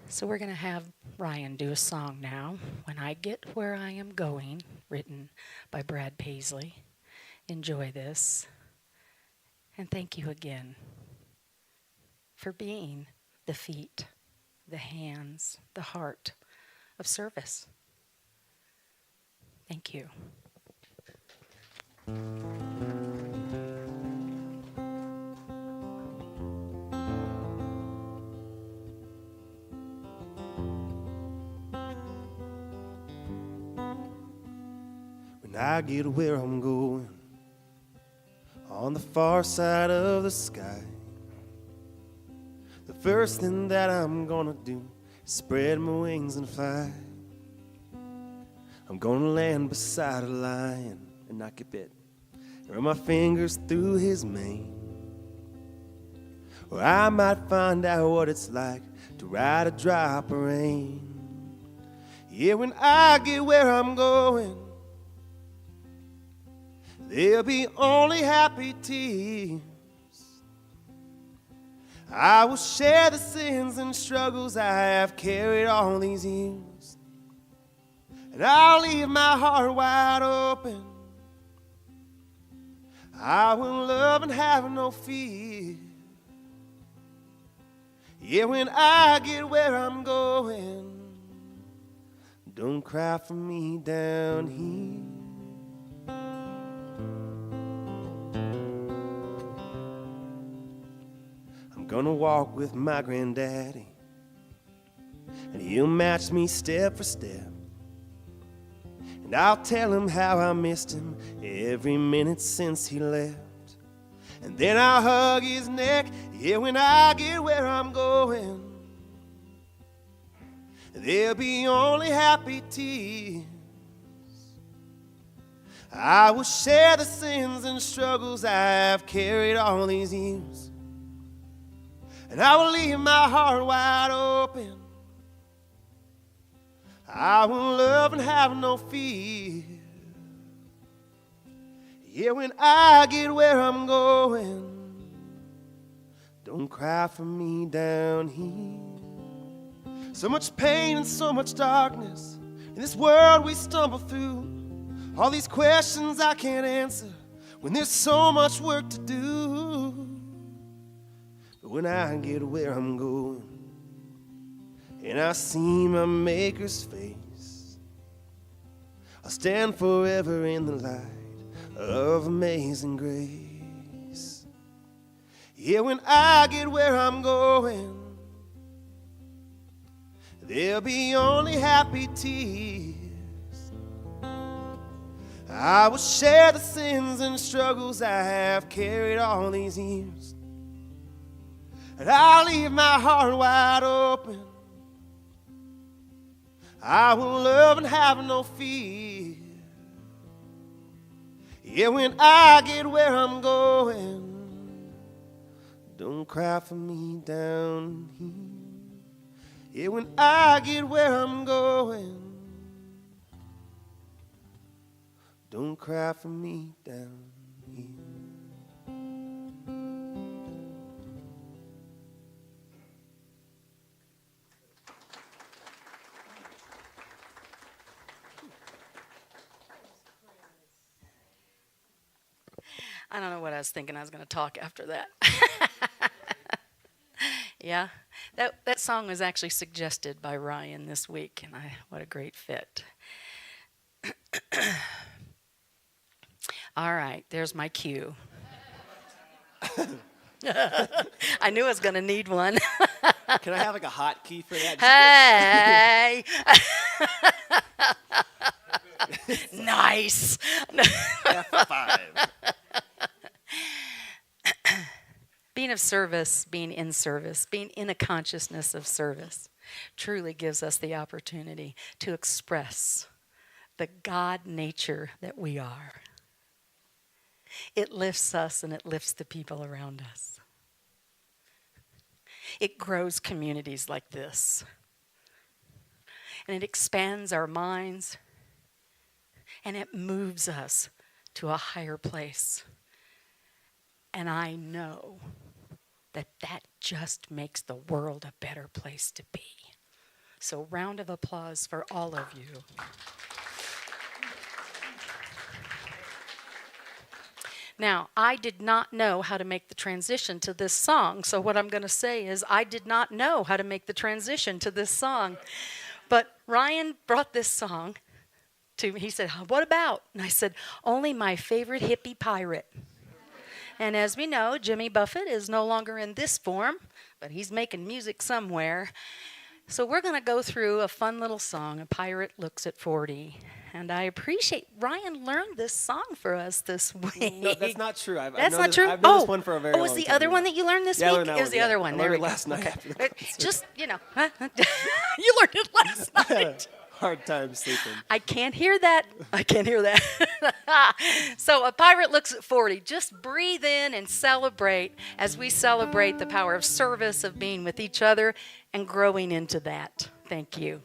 So we're going to have Ryan do a song now, When I Get Where I Am Going, written by Brad Paisley. Enjoy this. And thank you again for being the feet, the hands, the heart of service. Thank you. When I get where I'm going, on the far side of the sky, the first thing that I'm gonna do is spread my wings and fly. I'm gonna land beside a lion and not get bit, run my fingers through his mane. Or I might find out what it's like to ride a drop of rain. Yeah, when I get where I'm going, there'll be only happy tears. I will share the sins and struggles I have carried all these years. And I'll leave my heart wide open. I will love and have no fear. Yeah, when I get where I'm going, don't cry for me down here. I'm gonna walk with my granddaddy, and he'll match me step for step. And I'll tell him how I missed him every minute since he left. And then I'll hug his neck, yeah, when I get where I'm going. There'll be only happy tears. I will share the sins and struggles I've carried all these years. And I will leave my heart wide open. I will love and have no fear. Yeah, when I get where I'm going, don't cry for me down here. So much pain and so much darkness in this world we stumble through. All these questions I can't answer when there's so much work to do. But when I get where I'm going and I see my Maker's face, I'll stand forever in the light of amazing grace. Yeah, when I get where I'm going, there'll be only happy tears. I will share the sins and struggles I have carried all these years. And I'll leave my heart wide open. I will love and have no fear. Yeah, when I get where I'm going, don't cry for me down here. Yeah, when I get where I'm going, don't cry for me down here. I don't know what I was thinking I was going to talk after that. Yeah, that song was actually suggested by Ryan this week, and what a great fit. All right, there's my cue. I knew I was going to need one. Can I have like a hotkey for that? Hey! Nice. F5. Being of service, being in service, being in a consciousness of service truly gives us the opportunity to express the God nature that we are. It lifts us and it lifts the people around us. It grows communities like this. And it expands our minds. And it moves us to a higher place. And I know that just makes the world a better place to be. So round of applause for all of you. Now, I did not know how to make the transition to this song. So what I'm going to say is I did not know how to make the transition to this song. But Ryan brought this song to me. He said, what about? And I said, only my favorite hippie pirate. And as we know, Jimmy Buffett is no longer in this form, but he's making music somewhere. So we're going to go through a fun little song, A Pirate Looks at 40. And I appreciate Ryan learned this song for us this week. No, that's not true. That's not true? I've known this one for a very long was time. the other one that you learned this Yeah, week? It was the other one. I learned it last night after the concert. Just, you learned it last night. Hard time sleeping. I can't hear that. So A Pirate Looks at 40. Just breathe in and celebrate as we celebrate the power of service, of being with each other, and growing into that. Thank you.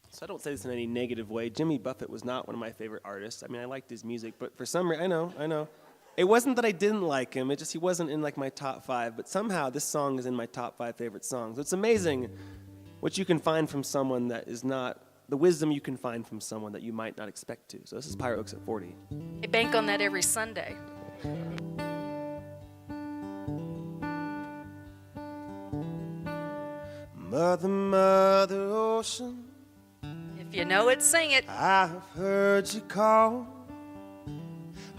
So I don't say this in any negative way. Jimmy Buffett was not one of my favorite artists. I mean, I liked his music, but for some reason, I know. It wasn't that I didn't like him. It just he wasn't in like my top 5. But somehow this song is in my top 5 favorite songs. It's amazing what you can find from someone that is not, the wisdom you can find from someone that you might not expect to. So this is Pirate Looks at 40. I bank on that every Sunday. Mother, Mother Ocean, if you know it, sing it. I've heard you call.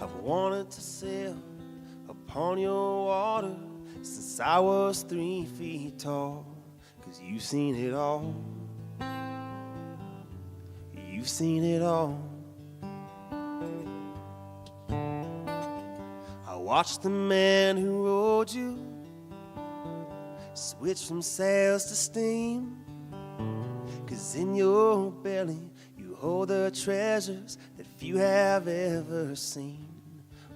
I've wanted to sail upon your water since I was 3 feet tall. 'Cause you've seen it all. You've seen it all. I watched the man who rowed you switch from sails to steam. 'Cause in your belly you hold the treasures that few have ever seen.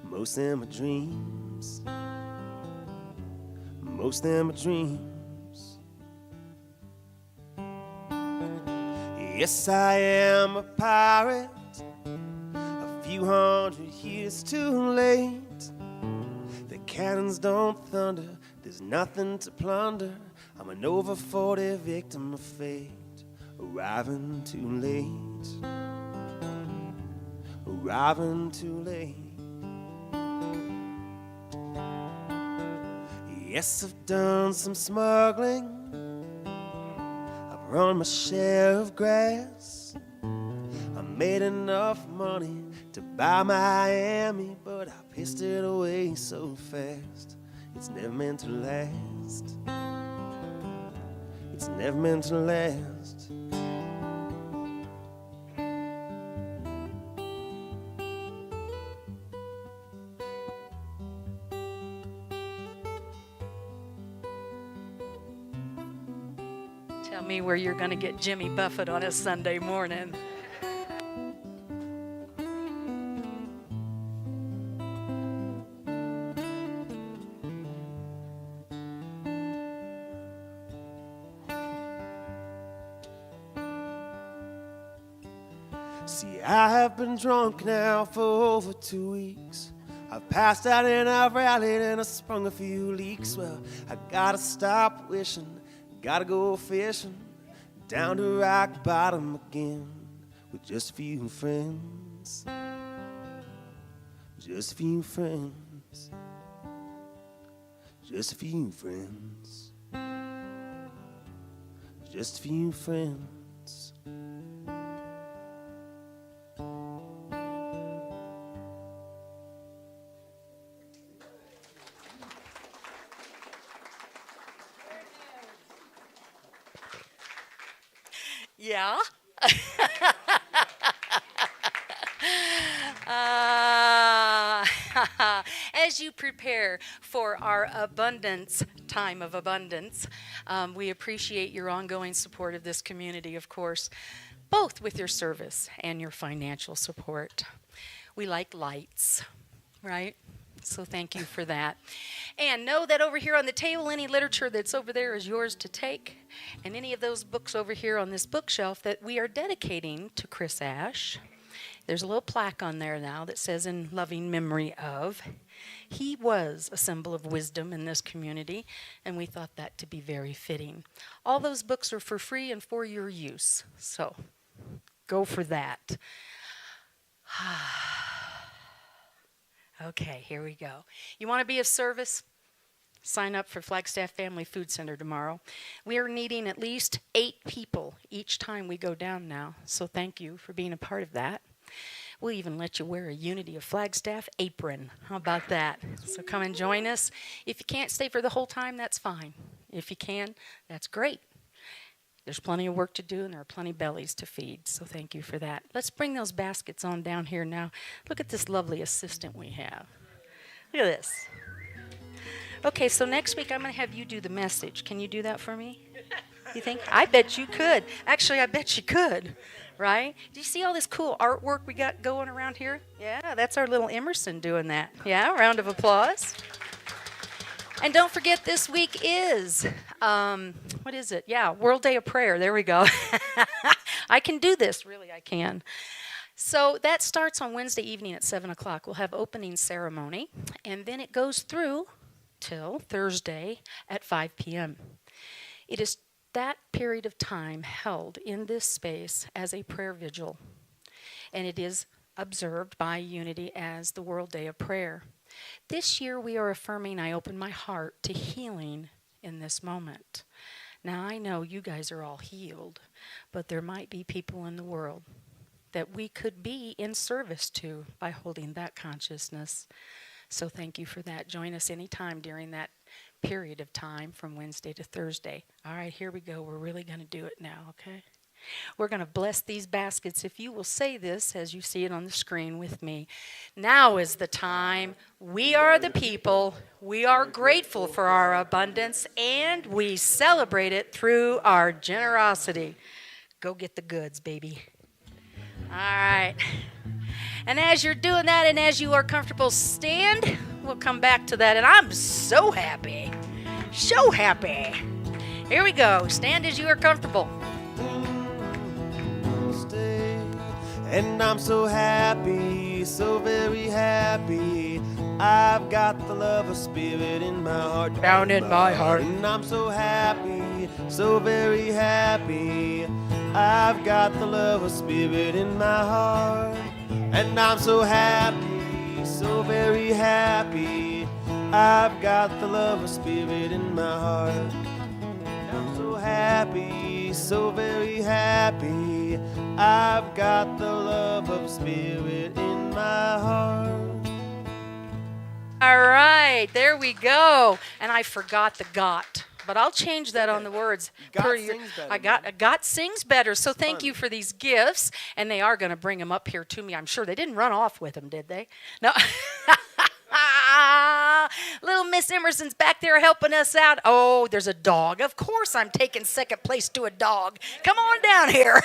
Most of them are dreams. Most of them are dreams. Yes, I am a pirate, a few hundred years too late. The cannons don't thunder, there's nothing to plunder. I'm an over 40 victim of fate, arriving too late, arriving too late. Yes, I've done some smuggling, run my share of grass. I made enough money to buy Miami, but I pissed it away so fast. It's never meant to last. It's never meant to last. Tell me where you're going to get Jimmy Buffett on a Sunday morning. See, I have been drunk now for over 2 weeks. I've passed out and I've rallied and I sprung a few leaks. Well, I gotta stop wishing, gotta go fishing down to rock bottom again with just a few friends. Just a few friends. Just a few friends. Just a few friends. Yeah. As you prepare for our abundance, time of abundance, we appreciate your ongoing support of this community, of course, both with your service and your financial support. We like lights, right? So thank you for that. And know that over here on the table, any literature that's over there is yours to take. And any of those books over here on this bookshelf that we are dedicating to Chris Ash. There's a little plaque on there now that says, in loving memory of. He was a symbol of wisdom in this community, and we thought that to be very fitting. All those books are for free and for your use. So go for that. Okay, here we go. You want to be of service? Sign up for Flagstaff Family Food Center tomorrow. We are needing at least 8 people each time we go down now, so thank you for being a part of that. We'll even let you wear a Unity of Flagstaff apron. How about that? So come and join us. If you can't stay for the whole time, that's fine. If you can, that's great. There's plenty of work to do, and there are plenty of bellies to feed, so thank you for that. Let's bring those baskets on down here now. Look at this lovely assistant we have. Look at this. Okay, so next week I'm going to have you do the message. Can you do that for me? You think? I bet you could. Actually, I bet you could, right? Do you see all this cool artwork we got going around here? Yeah, that's our little Emerson doing that. Yeah, round of applause. And don't forget, this week is, what is it? Yeah, World Day of Prayer. There we go. I can do this. Really, I can. So that starts on Wednesday evening at 7 o'clock. We'll have opening ceremony, and then it goes through till Thursday at 5 p.m. It is that period of time held in this space as a prayer vigil, and it is observed by Unity as the World Day of Prayer. This year we are affirming, I open my heart to healing in this moment. Now I know you guys are all healed, but there might be people in the world that we could be in service to by holding that consciousness. So thank you for that. Join us anytime during that period of time from Wednesday to Thursday. All right, here we go. We're really going to do it now, okay? We're going to bless these baskets. If you will say this as you see it on the screen with me. Now is the time. We are the people. We are grateful for our abundance, and we celebrate it through our generosity. Go get the goods, baby. All right. And as you're doing that and as you are comfortable, stand. We'll come back to that. And I'm so happy. So happy. Here we go. Stand as you are comfortable. And I'm so happy, so very happy. I've got the love of spirit in my heart. Down in my heart. And I'm so happy, so very happy. I've got the love of spirit in my heart. And I'm so happy, so very happy. I've got the love of spirit in my heart. I'm so happy, so very happy. happy. I've got the love of Spirit in my heart. All right, there we go. And I forgot the got. But I'll change that on the words. Got sings better. So thank you for these gifts. And they are going to bring them up here to me, I'm sure. They didn't run off with them, did they? No. Little Miss Emerson's back there helping us out. Oh, there's a dog. Of course I'm taking second place to a dog. Come on down here.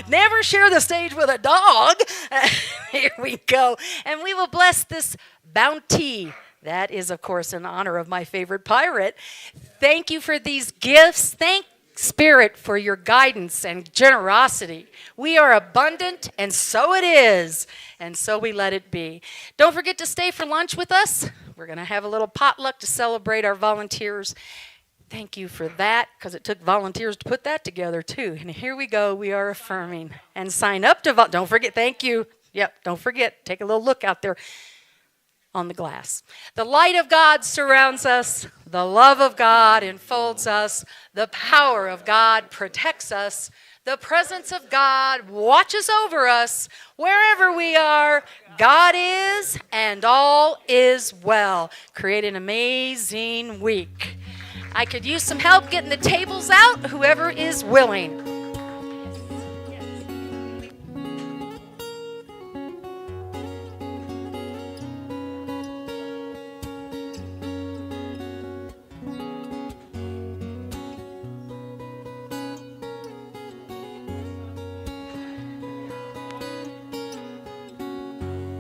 Never share the stage with a dog. Here we go. And we will bless this bounty. That is, of course, in honor of my favorite pirate. Thank you for these gifts. Thank Spirit for your guidance and generosity. We are abundant, and so it is. And so we let it be. Don't forget to stay for lunch with us. We're going to have a little potluck to celebrate our volunteers. Thank you for that, because it took volunteers to put that together, too. And here we go. We are affirming. And sign up to don't forget. Thank you. Yep, don't forget. Take a little look out there on the glass. The light of God surrounds us. The love of God enfolds us. The power of God protects us. The presence of God watches over us. Wherever we are, God is, and all is well. Create an amazing week. I could use some help getting the tables out, whoever is willing.